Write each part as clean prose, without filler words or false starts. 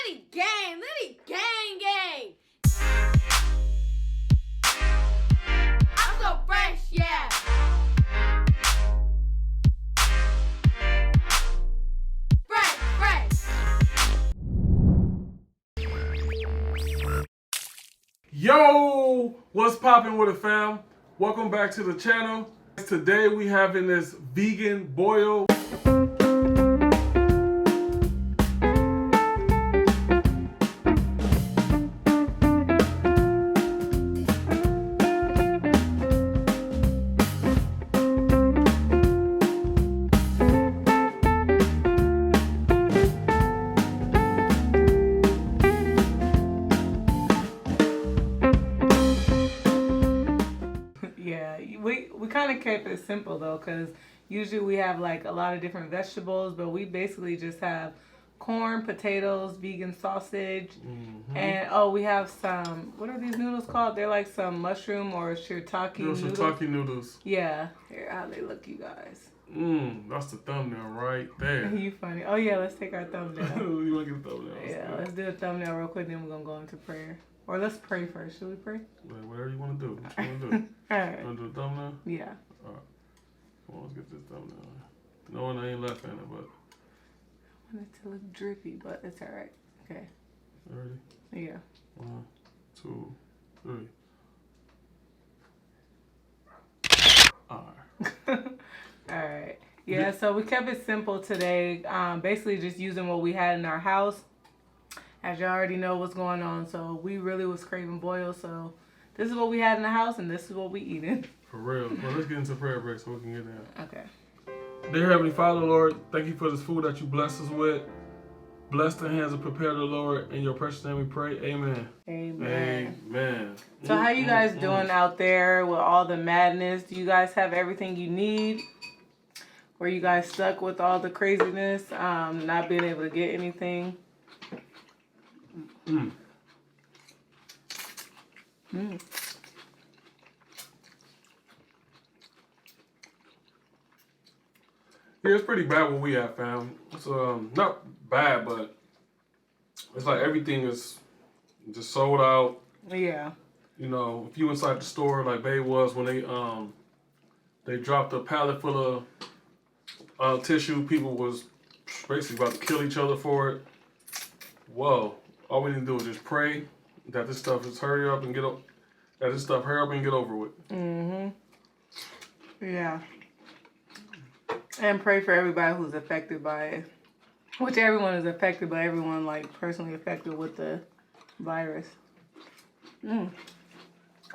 Liddy gang. I'm so fresh, yeah. Fresh. Yo, what's poppin' with it, fam? Welcome back to the channel. Today we having this vegan boil. Yeah, we kind of kept it simple though, because usually we have like a lot of different vegetables, but we basically just have corn, potatoes, vegan sausage, and we have some, what are these noodles called? They're like some mushroom or shiitake noodles. Shiitake noodles. Yeah, here, how they look, you guys. That's the thumbnail right there. You funny. Oh yeah, let's take our thumbnail. You want to get the thumbnail? Yeah, let's do a thumbnail real quick, then we're going to go into prayer. Or let's pray first. Should we pray? Whatever you want to do. What you want to do? All right. You want to do a thumbnail? Yeah. All right. Come on, let's get this thumbnail. No one ain't left-handed, but... I want it to look drippy, but it's all right. Okay. Ready? Yeah. 1, 2, 3. All right. All right. Yeah, so we kept it simple today. Basically just using what we had in our house. As you already know what's going on, so we really was craving boil, so this is what we had in the house, and this is what we eating. For real. Well, let's get into prayer break so we can get in. Okay. Dear Heavenly Father, Lord, thank you for this food that you blessed us with. Bless the hands that prepare the Lord. In your precious name we pray. Amen. Amen. So how you guys doing out there with all the madness? Do you guys have everything you need? Or you guys stuck with all the craziness, not being able to get anything? Yeah, it's pretty bad what we have, fam. It's not bad, but it's like everything is just sold out. Yeah. You know, if you inside the store like Babe was when they dropped a pallet full of tissue, people was basically about to kill each other for it. Whoa. All we need to do is just pray that this stuff is hurry up and get over with. Yeah. And pray for everybody who's affected by it. Which everyone is affected, but everyone like personally affected with the virus.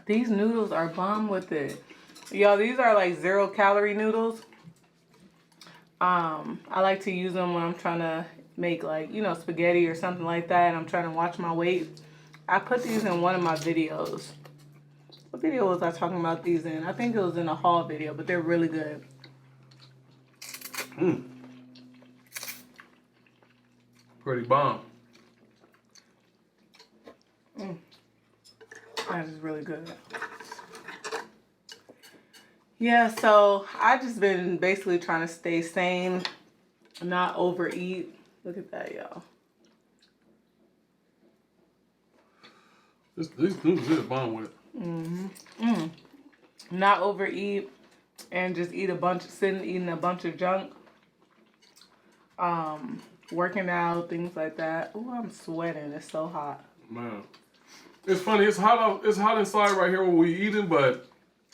These noodles are bomb with it. Y'all, these are like 0-calorie noodles. I like to use them when I'm trying to make like, you know, spaghetti or something like that, and I'm trying to watch my weight. I put these in one of my videos. What video was I talking about these in? I think it was in a haul video, but they're really good. Pretty bomb. That is really good. Yeah, so I just been basically trying to stay sane, not overeat. Look at that, y'all. These noodles is bomb with it. Not overeat and just eat eating a bunch of junk. Working out, things like that. Oh, I'm sweating. It's so hot. Man. It's funny, it's hot inside right here where we eating, but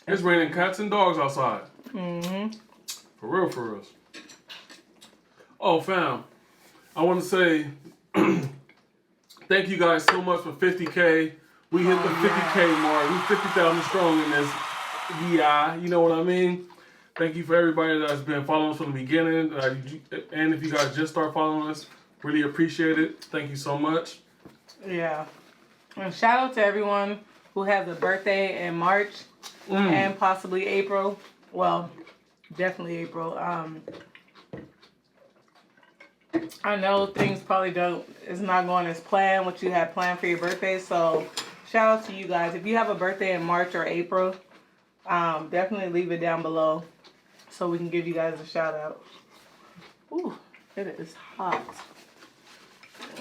it's raining cats and dogs outside. For real. Oh, fam. I want to say thank you guys so much for 50K. We hit the 50K mark. We 50,000 strong in this VI. You know what I mean? Thank you for everybody that's been following us from the beginning. And if you guys just start following us, really appreciate it. Thank you so much. Yeah. And shout out to everyone who has a birthday in March and possibly April. Well, definitely April. I know things probably it's not going as planned, what you had planned for your birthday. So shout out to you guys. If you have a birthday in March or April, definitely leave it down below so we can give you guys a shout out. Ooh, it is hot.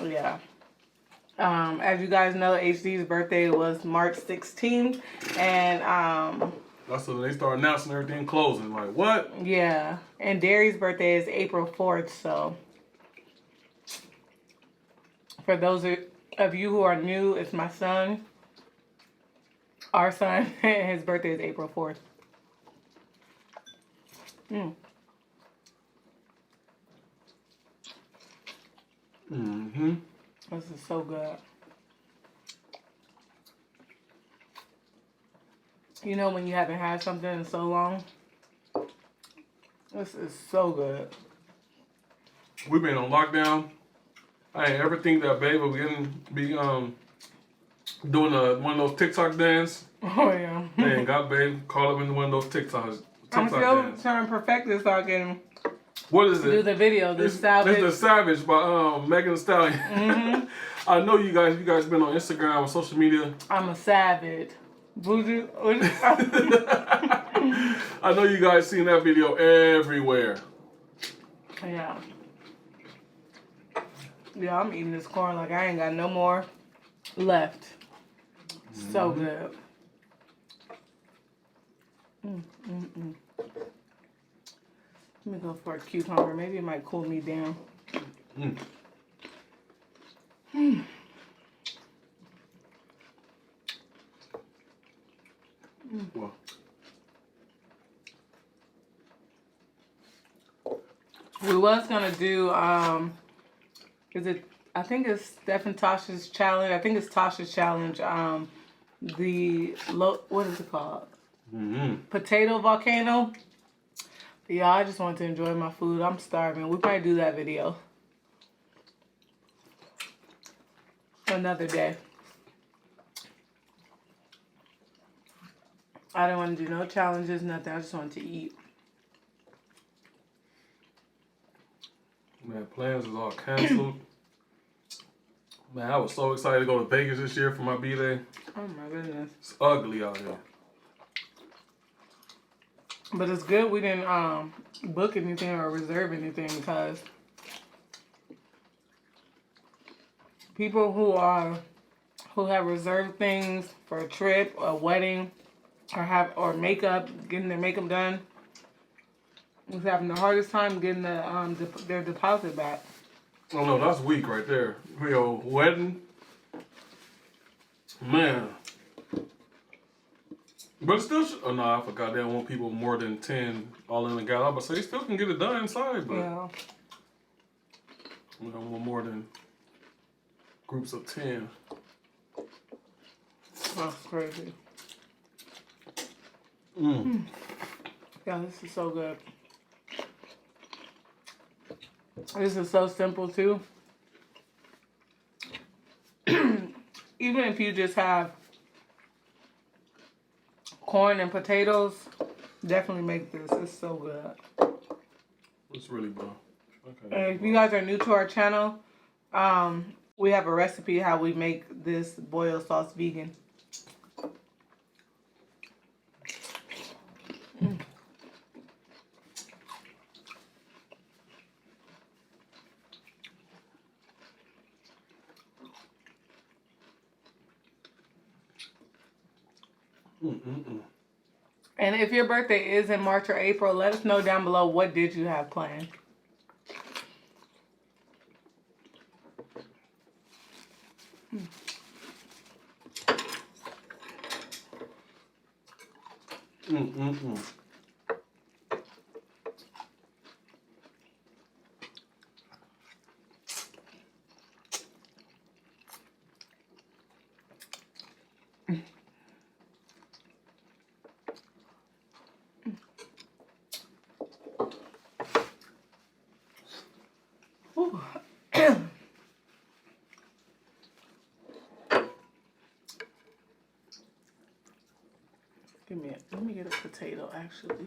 Yeah. As you guys know, HD's birthday was March 16th, and That's when they start announcing everything closing. Like, what? yeah, and Derry's birthday is April 4th. So, for those of you who are new, it's my son. Our son, his birthday is April 4th. Mm-hmm. This is so good. You know when you haven't had something in so long? This is so good. We've been on lockdown. I ain't ever think that babe would be doing one of those TikTok dance. Oh yeah. Man, got babe caught up into one of those TikTok I'm still dance. trying to perfect this so I can What is it? do the video. The Savage. It's the Savage by Megan Thee Stallion. Mm-hmm. I know you guys been on Instagram or social media. I'm a savage. Voodoo. I know you guys seen that video everywhere. Yeah. Yeah, I'm eating this corn like I ain't got no more left. So good. Let me go for a cucumber. Maybe it might cool me down. Well, We was gonna do is it I think it's Steph and Tasha's challenge. I think it's Tasha's challenge. What is it called? Potato volcano. Yeah, I just want to enjoy my food. I'm starving. We might do that video another day. I don't want to do no challenges, nothing. I just want to eat. man, plans is all canceled. Man, I was so excited to go to Vegas this year for my B-Day. Oh my goodness. It's ugly out here. But it's good we didn't book anything or reserve anything because people who have reserved things for a trip, a wedding, or makeup, getting their makeup done, was having the hardest time getting their deposit back. Oh no, that's weak right there. Your wedding, man. But it still oh no, I forgot they don't want people more than 10 all in the gala. But so they still can get it done inside, but Yeah. we don't want more than groups of 10. That's crazy. Yeah, this is so good. This is so simple too. Even if you just have corn and potatoes, definitely make this. It's so good. It's really good. Okay. And if you guys are new to our channel, we have a recipe how we make this boiled sauce vegan. And if your birthday is in March or April, let us know down below what did you have planned. Let me get a potato actually.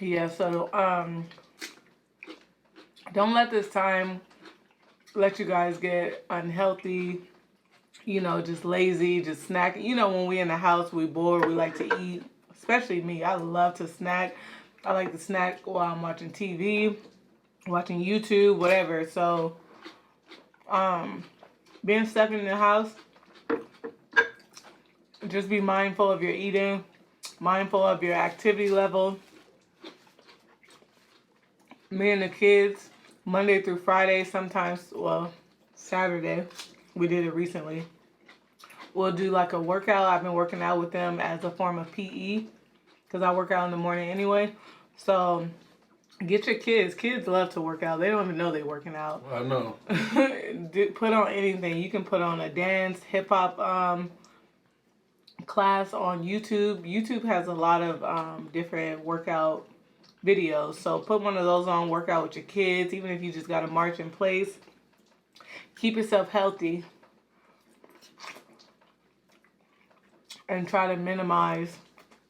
Yeah, so don't let this time let you guys get unhealthy, you know, just lazy, just snacking. You know, when we in the house, we bored, we like to eat. Especially me, I love to snack. I like to snack while I'm watching TV, watching YouTube, whatever. So, being stuck in the house, just be mindful of your eating, mindful of your activity level. Me and the kids, Monday through Friday, sometimes, well, Saturday, we did it recently. We'll do like a workout. I've been working out with them as a form of PE because I work out in the morning anyway. So get your kids. Kids love to work out. They don't even know they're working out. I know. Put on anything. You can put on a dance, hip hop class on YouTube. YouTube has a lot of different workout videos. So put one of those on, work out with your kids, even if you just got to march in place. Keep yourself healthy. And try to minimize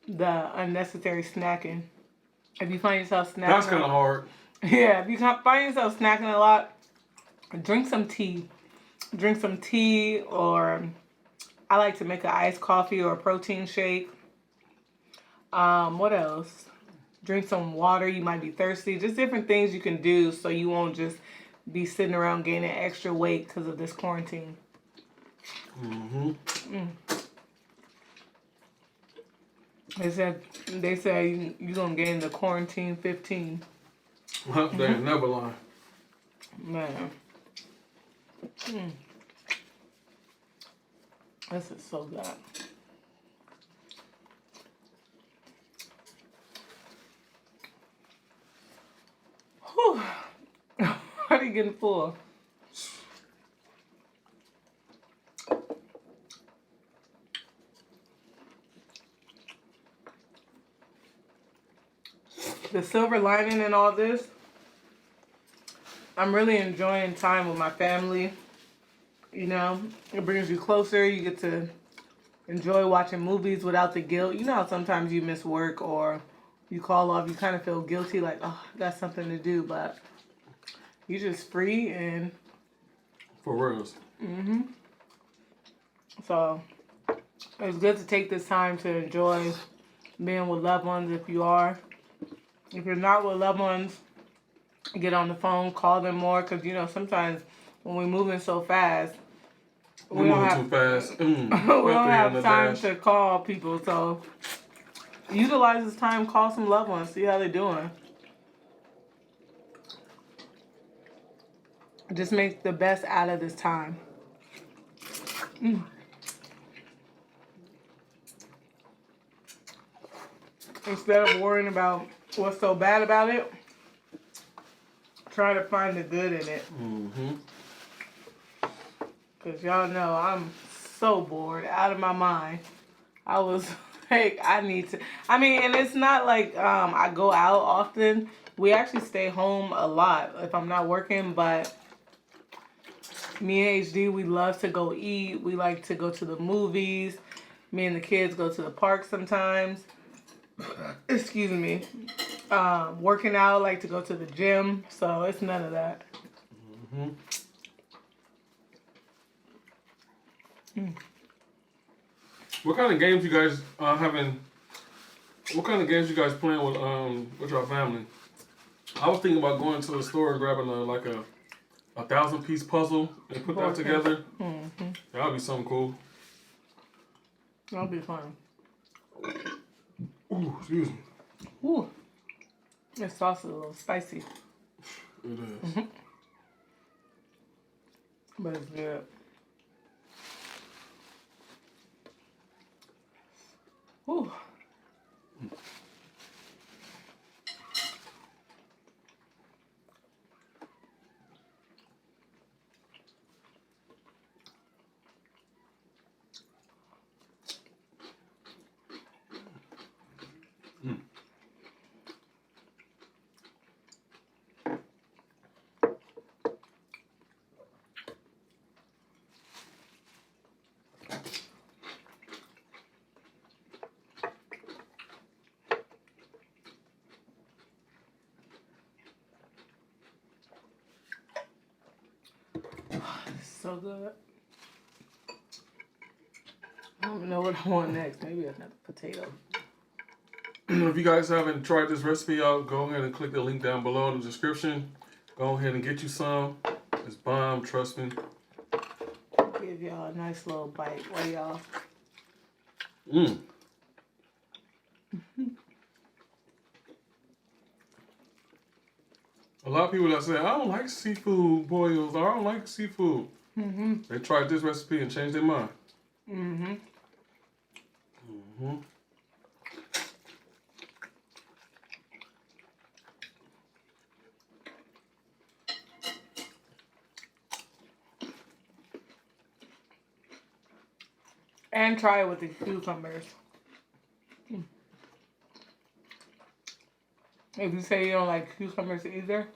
the unnecessary snacking. If you find yourself snacking... That's kind of hard. Yeah, if you find yourself snacking a lot, drink some tea. Drink some tea, or I like to make an iced coffee or a protein shake. What else? Drink some water. You might be thirsty. Just different things you can do so you won't just be sitting around gaining extra weight because of this quarantine. They say you're going to gain the quarantine 15. They never lie. Man. This is so good. Whew. How are you getting full? The silver lining in all this, I'm really enjoying time with my family. You know, it brings you closer. You get to enjoy watching movies without the guilt. You know how sometimes you miss work or you call off, you kind of feel guilty, like, oh, I got something to do, but you're just free and... For reals. So, it's good to take this time to enjoy being with loved ones if you are. If you're not with loved ones, get on the phone, call them more, because, you know, sometimes when we're moving so fast, we don't have, too fast. we don't have time to call people. So utilize this time, call some loved ones, see how they're doing. Just make the best out of this time. Instead of worrying about what's so bad about it, try to find the good in it. Because y'all know I'm so bored, out of my mind. I was like, I need to... I mean, and it's not like I go out often. We actually stay home a lot if I'm not working, but me and HD, we love to go eat. We like to go to the movies. Me and the kids go to the park sometimes. Excuse me. Working out, like to go to the gym. So it's none of that. What kind of games you guys having? What kind of games you guys playing with your family? I was thinking about going to the store and grabbing a 1,000-piece puzzle and put that together. That'll be something cool. That'll be fun. Ooh, excuse me. Ooh. This sauce is a little spicy. It is. But it's good. Ooh. So good. I don't know what I want next. Maybe another potato. If you guys haven't tried this recipe out, go ahead and click the link down below in the description. Go ahead and get you some. It's bomb, trust me. Give y'all a nice little bite while y'all. A lot of people that say, I don't like seafood boils or I don't like seafood. They tried this recipe and changed their mind. And try it with the cucumbers. If you say you don't like cucumbers either,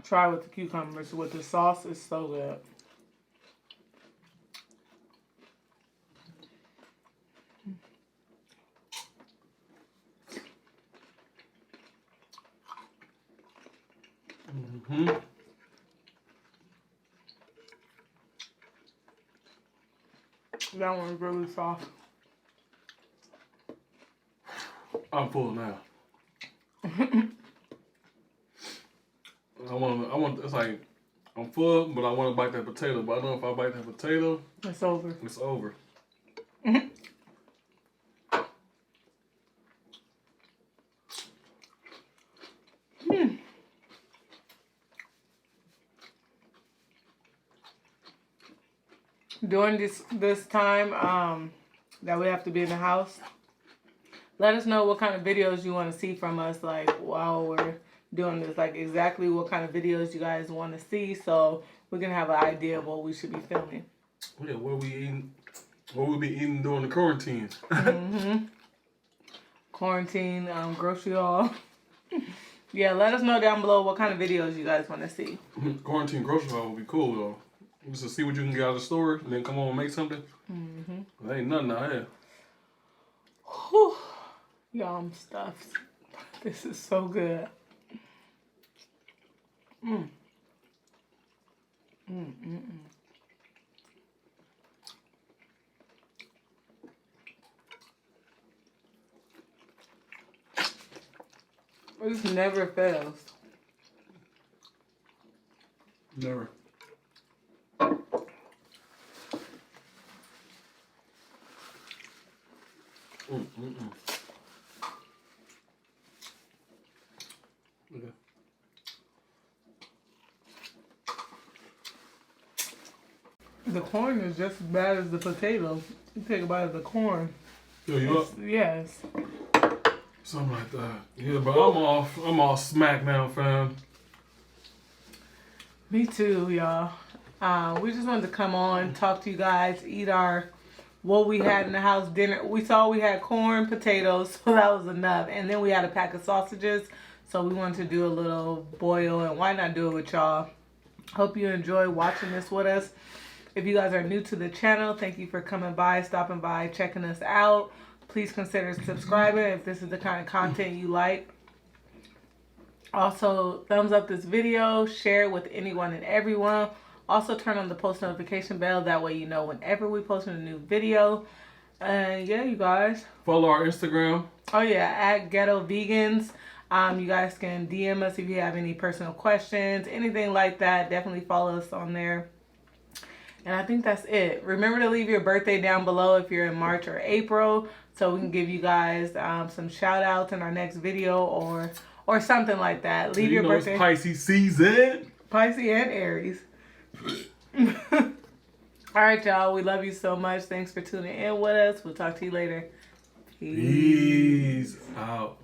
try with the cucumbers. With the sauce, it's so good. That one's really soft. I'm full now. It's like, I'm full, but I want to bite that potato. But I know if I bite that potato, It's over. it's over. During this time that we have to be in the house, let us know what kind of videos you want to see from us, like while we're doing this, like exactly what kind of videos you guys want to see, so we can have an idea of what we should be filming. Yeah, what we be eating during the quarantine. Quarantine, grocery haul. Yeah, let us know down below what kind of videos you guys want to see. Quarantine grocery haul would be cool though. Just to see what you can get out of the store and then come on and make something. There ain't nothing out here. Whew. Y'all, I'm stuffed. This is so good. This never fails. Never. Okay. The corn is just as bad as the potato. You take a bite of the corn. Yo, you up? Yes. Something like that. Yeah, but I'm all smack now, fam. Me too, y'all. We just wanted to come on, talk to you guys, eat what we had in the house dinner. We saw we had corn, potatoes, so that was enough. And then we had a pack of sausages, so we wanted to do a little boil, and why not do it with y'all? Hope you enjoy watching this with us. If you guys are new to the channel, thank you for coming by, stopping by, checking us out. Please consider subscribing if this is the kind of content you like. Also, thumbs up this video, share it with anyone and everyone. Also, turn on the post notification bell. That way you know whenever we post a new video. And yeah, you guys. Follow our Instagram. Oh yeah, at Ghetto Vegans. You guys can DM us if you have any personal questions, anything like that. Definitely follow us on there. And I think that's it. Remember to leave your birthday down below if you're in March or April, so we can give you guys some shout outs in our next video or something like that. Leave your birthday. It's Pisces season. Pisces and Aries. All right, y'all. We love you so much. Thanks for tuning in with us. We'll talk to you later. Peace out.